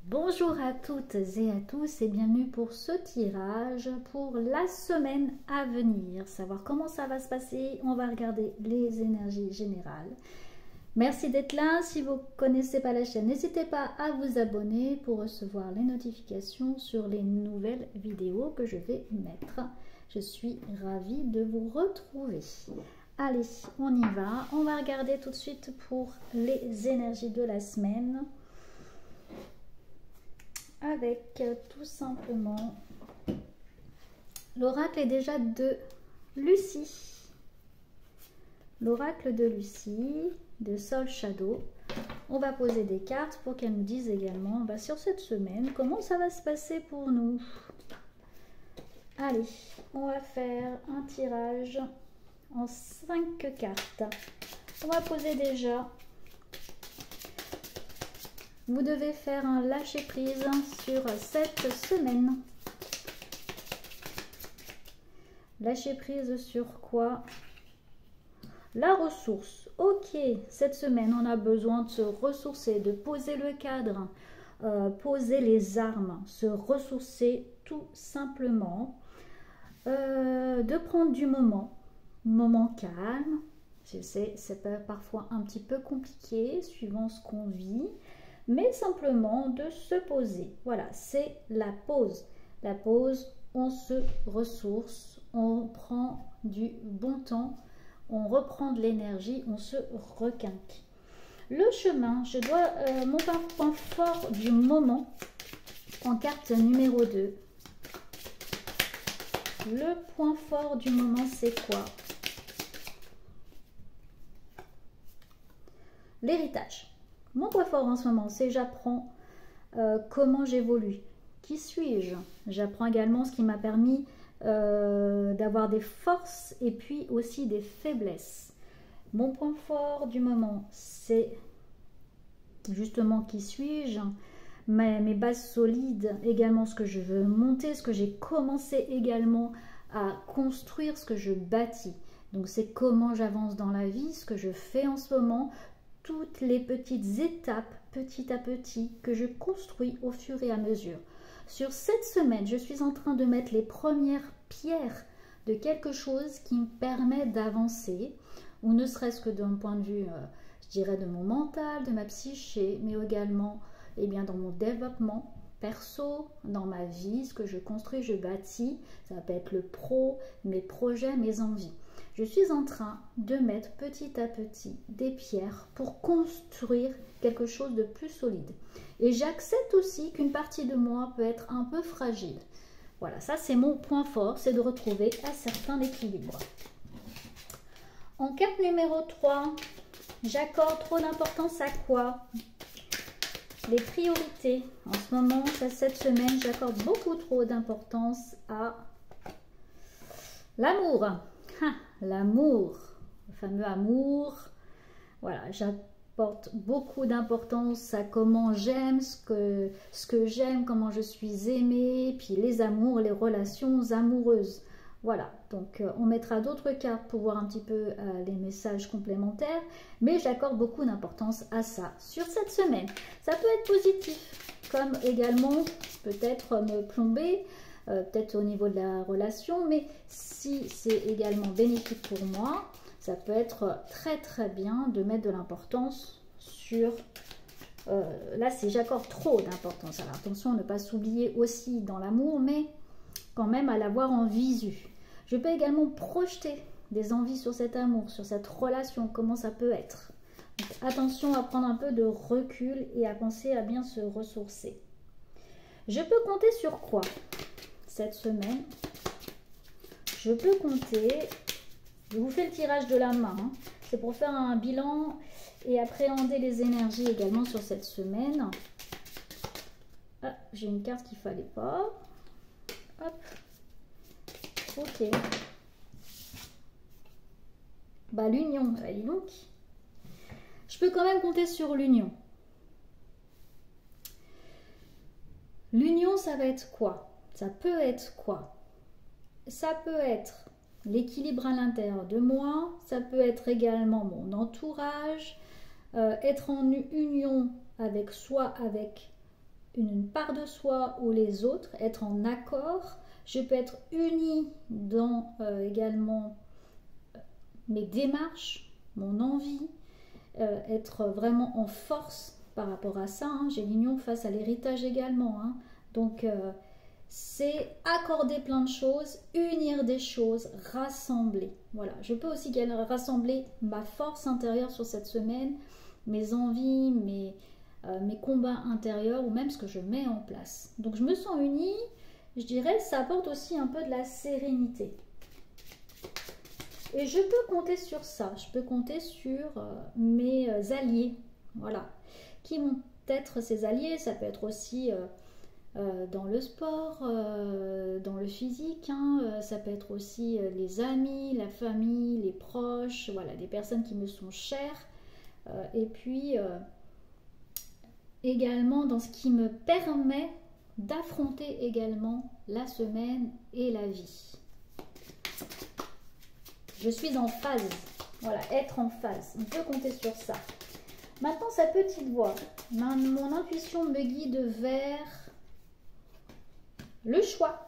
Bonjour à toutes et à tous et bienvenue pour ce tirage pour la semaine à venir. Savoir comment ça va se passer, on va regarder les énergies générales. Merci d'être là. Si vous ne connaissez pas la chaîne, n'hésitez pas à vous abonner pour recevoir les notifications sur les nouvelles vidéos que je vais mettre. Je suis ravie de vous retrouver. Allez, on y va. On va regarder tout de suite pour les énergies de la semaine. Avec tout simplement l'oracle est déjà de Lucie. L'oracle de Lucie, de Soul Shadow. On va poser des cartes pour qu'elle nous dise également sur cette semaine comment ça va se passer pour nous. Allez, on va faire un tirage en 5 cartes. On va poser déjà. Vous devez faire un lâcher-prise sur cette semaine. Lâcher-prise sur quoi? La ressource. Ok, cette semaine, on a besoin de se ressourcer, de poser le cadre, poser les armes, se ressourcer tout simplement, de prendre du moment calme. Je sais, c'est parfois un petit peu compliqué suivant ce qu'on vit. Mais simplement de se poser. Voilà, c'est la pause. La pause, on se ressource, on prend du bon temps, on reprend de l'énergie, on se requinque. Le chemin, je dois mon point fort du moment en carte numéro 2. Le point fort du moment, c'est quoi? L'héritage. Mon point fort en ce moment, c'est j'apprends comment j'évolue. Qui suis-je? J'apprends également ce qui m'a permis d'avoir des forces et puis aussi des faiblesses. Mon point fort du moment, c'est justement qui suis-je, mes bases solides, également ce que je veux monter, ce que j'ai commencé également à construire, ce que je bâtis. Donc c'est comment j'avance dans la vie, ce que je fais en ce moment, toutes les petites étapes, petit à petit, que je construis au fur et à mesure. Sur cette semaine, je suis en train de mettre les premières pierres de quelque chose qui me permet d'avancer, ou ne serait-ce que d'un point de vue, je dirais, de mon mental, de ma psyché, mais également dans mon développement perso, dans ma vie, ce que je construis, je bâtis. Ça peut être le pro, mes projets, mes envies. Je suis en train de mettre petit à petit des pierres pour construire quelque chose de plus solide. Et j'accepte aussi qu'une partie de moi peut être un peu fragile. Voilà, ça c'est mon point fort, c'est de retrouver un certain équilibre. En carte numéro 3, j'accorde trop d'importance à quoi? Les priorités. En ce moment, cette semaine, j'accorde beaucoup trop d'importance à l'amour. L'amour, le fameux amour. Voilà, j'apporte beaucoup d'importance à comment j'aime, ce que j'aime, comment je suis aimée, puis les amours, les relations amoureuses. Voilà, donc on mettra d'autres cartes pour voir un petit peu les messages complémentaires, mais j'accorde beaucoup d'importance à ça sur cette semaine. Ça peut être positif, comme également peut-être me plomber, peut-être au niveau de la relation, mais si c'est également bénéfique pour moi, ça peut être très très bien de mettre de l'importance sur... là, c'est j'accorde trop d'importance. Alors attention à ne pas s'oublier aussi dans l'amour, mais quand même à l'avoir en visu. Je peux également projeter des envies sur cet amour, sur cette relation, comment ça peut être. Donc, attention à prendre un peu de recul et à penser à bien se ressourcer. Je peux compter sur quoi cette semaine? Je peux compter, je vous fais le tirage de la main, hein. C'est pour faire un bilan et appréhender les énergies également sur cette semaine. Ah, j'ai une carte qu'il ne fallait pas. Hop. Ok. L'union, dis donc. Je peux quand même compter sur l'union. L'union, ça va être quoi? Ça peut être quoi? Ça peut être l'équilibre à l'intérieur de moi, ça peut être également mon entourage, être en union avec soi, avec une part de soi ou les autres, être en accord. Je peux être unie dans également mes démarches, mon envie, être vraiment en force par rapport à ça. Hein. J'ai l'union face à l'héritage également. Hein. Donc, c'est accorder plein de choses, unir des choses, rassembler. Voilà, je peux aussi rassembler ma force intérieure sur cette semaine, mes envies, mes combats intérieurs ou même ce que je mets en place. Donc, je me sens unie. Je dirais, ça apporte aussi un peu de la sérénité. Et je peux compter sur ça. Je peux compter sur mes alliés. Voilà. Qui vont être ces alliés? Ça peut être aussi dans le sport, dans le physique. Hein. Ça peut être aussi les amis, la famille, les proches. Voilà, des personnes qui me sont chères. Et puis, également dans ce qui me permet d'affronter également la semaine et la vie. Je suis en phase. Voilà, être en phase. On peut compter sur ça. Maintenant, sa petite voix. Mon intuition me guide vers le choix.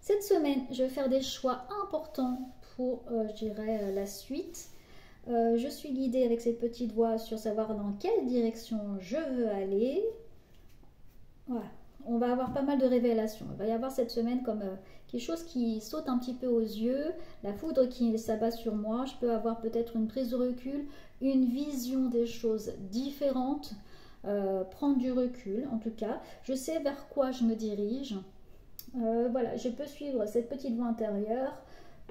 Cette semaine, je vais faire des choix importants pour, je dirais, la suite. Je suis guidée avec cette petite voix sur savoir dans quelle direction je veux aller. Voilà. On va avoir pas mal de révélations. Il va y avoir cette semaine comme quelque chose qui saute un petit peu aux yeux, la foudre qui s'abat sur moi. Je peux avoir peut-être une prise de recul, une vision des choses différentes, prendre du recul en tout cas. Je sais vers quoi je me dirige. Voilà, je peux suivre cette petite voix intérieure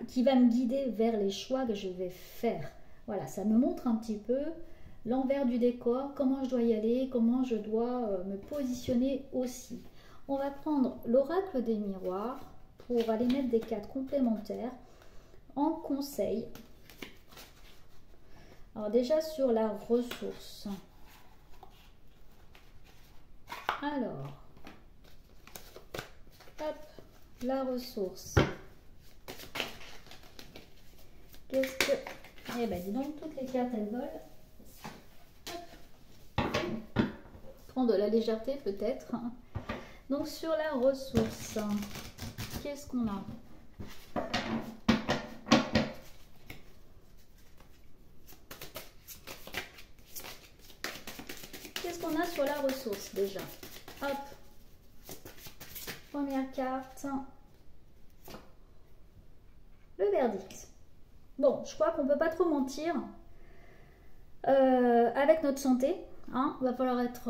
qui va me guider vers les choix que je vais faire. Voilà, ça me montre un petit peu l'envers du décor, comment je dois y aller, comment je dois me positionner aussi. On va prendre l'oracle des miroirs pour aller mettre des cartes complémentaires en conseil. Alors déjà sur la ressource. Alors, hop, la ressource. Qu'est-ce que... Eh bien, dis donc, toutes les cartes, elles volent. Prends de la légèreté peut-être. Donc sur la ressource, qu'est-ce qu'on a? Qu'est-ce qu'on a sur la ressource déjà? Hop. Première carte. Le verdict. Bon, je crois qu'on ne peut pas trop mentir avec notre santé. Hein, il va falloir être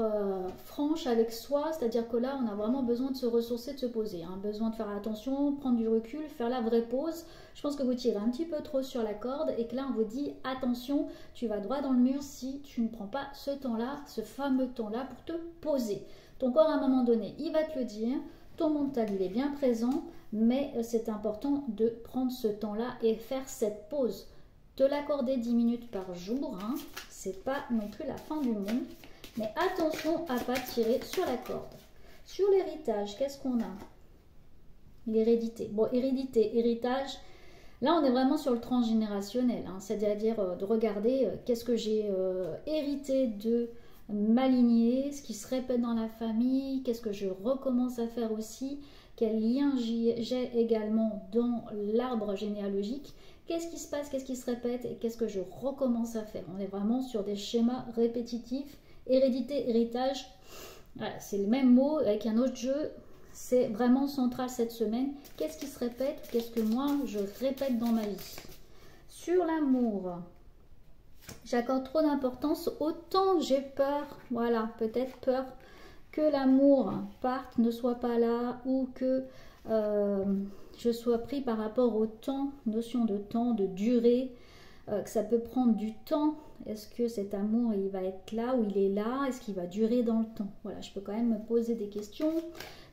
franche avec soi, c'est-à-dire que là, on a vraiment besoin de se ressourcer, de se poser. Hein, besoin de faire attention, prendre du recul, faire la vraie pause. Je pense que vous tirez un petit peu trop sur la corde et que là, on vous dit attention, tu vas droit dans le mur si tu ne prends pas ce temps-là, ce fameux temps-là pour te poser. Ton corps, à un moment donné, il va te le dire. Ton mental, il est bien présent, mais c'est important de prendre ce temps-là et faire cette pause. Te l'accorder 10 minutes par jour, hein, c'est pas non plus la fin du monde, mais attention à pas tirer sur la corde. Sur l'héritage, qu'est-ce qu'on a? L'hérédité. Bon, hérédité, héritage, là on est vraiment sur le transgénérationnel, hein, c'est-à-dire de regarder qu'est-ce que j'ai hérité de ma lignée, ce qui se répète dans la famille, qu'est-ce que je recommence à faire aussi, quel lien j'ai également dans l'arbre généalogique. Qu'est-ce qui se passe, qu'est-ce qui se répète et qu'est-ce que je recommence à faire? On est vraiment sur des schémas répétitifs. Hérédité, héritage, voilà, c'est le même mot avec un autre jeu. C'est vraiment central cette semaine. Qu'est-ce qui se répète? Qu'est-ce que moi je répète dans ma vie? Sur l'amour, j'accorde trop d'importance. Autant j'ai peur, voilà, peut-être peur que l'amour parte, ne soit pas là ou que... je sois pris par rapport au temps, notion de temps, de durée, que ça peut prendre du temps. Est-ce que cet amour, il va être là ou il est là? Est-ce qu'il va durer dans le temps? Voilà, je peux quand même me poser des questions.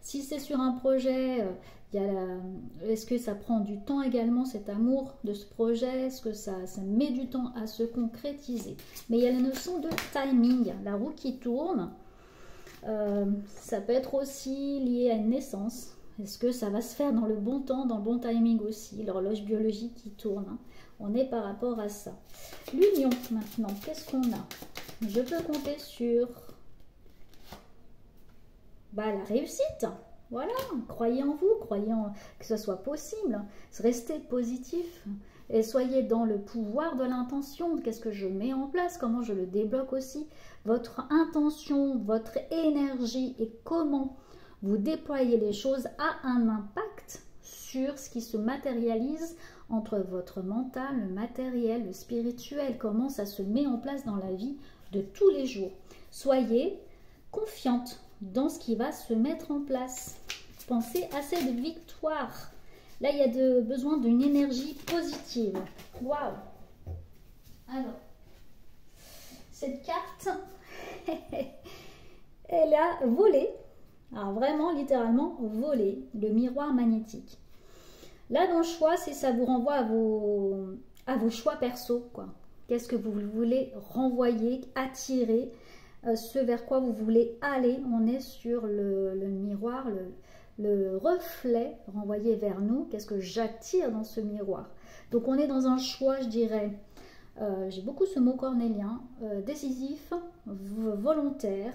Si c'est sur un projet, est-ce que ça prend du temps également, cet amour de ce projet? Est-ce que ça met du temps à se concrétiser? Mais il y a la notion de timing, la roue qui tourne. Ça peut être aussi lié à une naissance. Est-ce que ça va se faire dans le bon temps, dans le bon timing aussi? L'horloge biologique qui tourne. Hein. On est par rapport à ça. L'union maintenant, qu'est-ce qu'on a? Je peux compter sur la réussite. Voilà, croyez en vous, que ce soit possible. Restez positif et soyez dans le pouvoir de l'intention. Qu'est-ce que je mets en place? Comment je le débloque aussi? Votre intention, votre énergie et comment vous déployez les choses a un impact sur ce qui se matérialise entre votre mental, le matériel, le spirituel. Comment ça se met en place dans la vie de tous les jours. Soyez confiante dans ce qui va se mettre en place. Pensez à cette victoire. Là, il y a besoin d'une énergie positive. Waouh! Alors, cette carte, elle a volé. Alors vraiment, littéralement, volé. Le miroir magnétique. Là, dans le choix, ça vous renvoie à vos choix perso, quoi. Qu'est-ce que vous voulez renvoyer, attirer, ce vers quoi vous voulez aller. On est sur le miroir, le reflet renvoyé vers nous. Qu'est-ce que j'attire dans ce miroir? Donc on est dans un choix, je dirais, j'ai beaucoup ce mot cornélien, décisif, volontaire,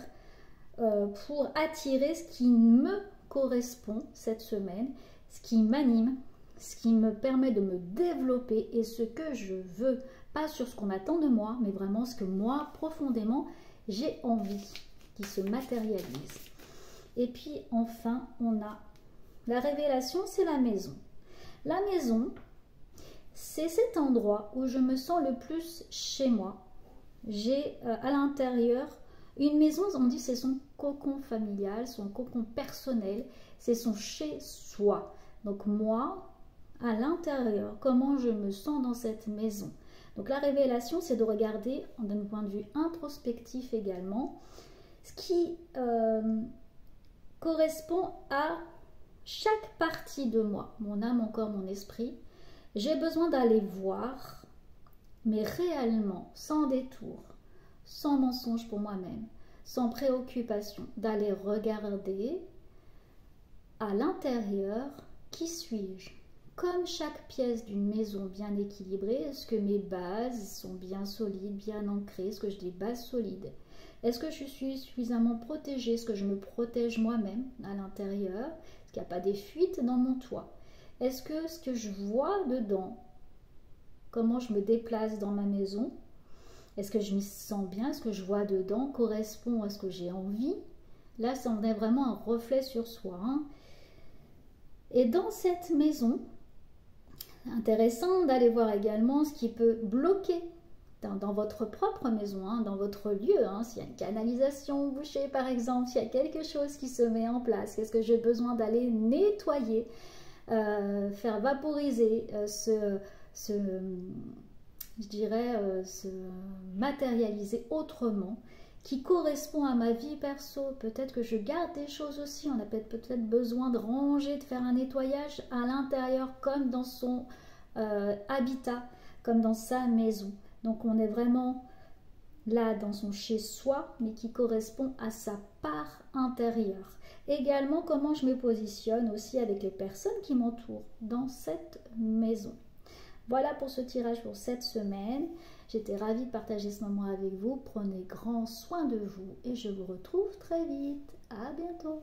pour attirer ce qui me correspond cette semaine, ce qui m'anime, ce qui me permet de me développer et ce que je veux, pas sur ce qu'on attend de moi, mais vraiment ce que moi, profondément, j'ai envie, qui se matérialise. Et puis enfin, on a la révélation, c'est la maison. La maison, c'est cet endroit où je me sens le plus chez moi. J'ai à l'intérieur une maison, on dit c'est son cocon familial, son cocon personnel, c'est son chez-soi. Donc moi, à l'intérieur, comment je me sens dans cette maison. Donc la révélation, c'est de regarder d'un point de vue introspectif également, ce qui correspond à chaque partie de moi, mon âme, mon corps, mon esprit. J'ai besoin d'aller voir, mais réellement, sans détour, sans mensonge pour moi-même, sans préoccupation, d'aller regarder à l'intérieur, qui suis-je? Comme chaque pièce d'une maison bien équilibrée, est-ce que mes bases sont bien solides, bien ancrées? Est-ce que j'ai des bases solides? Est-ce que je suis suffisamment protégée? Est-ce que je me protège moi-même à l'intérieur? Est-ce qu'il n'y a pas des fuites dans mon toit? Est-ce que ce que je vois dedans, comment je me déplace dans ma maison, est-ce que je m'y sens bien? Est-ce que je vois dedans correspond à ce que j'ai envie? Là, ça en est vraiment un reflet sur soi. Hein. Et dans cette maison, intéressant d'aller voir également ce qui peut bloquer dans votre propre maison, hein, dans votre lieu, hein, s'il y a une canalisation bouchée par exemple, s'il y a quelque chose qui se met en place, qu'est-ce que j'ai besoin d'aller nettoyer, faire vaporiser je dirais, se matérialiser autrement, qui correspond à ma vie perso. Peut-être que je garde des choses aussi, on a peut-être besoin de ranger, de faire un nettoyage à l'intérieur comme dans son habitat, comme dans sa maison. Donc on est vraiment là dans son chez-soi, mais qui correspond à sa part intérieure. Également, comment je me positionne aussi avec les personnes qui m'entourent dans cette maison. Voilà pour ce tirage pour cette semaine. J'étais ravie de partager ce moment avec vous. Prenez grand soin de vous et je vous retrouve très vite. À bientôt.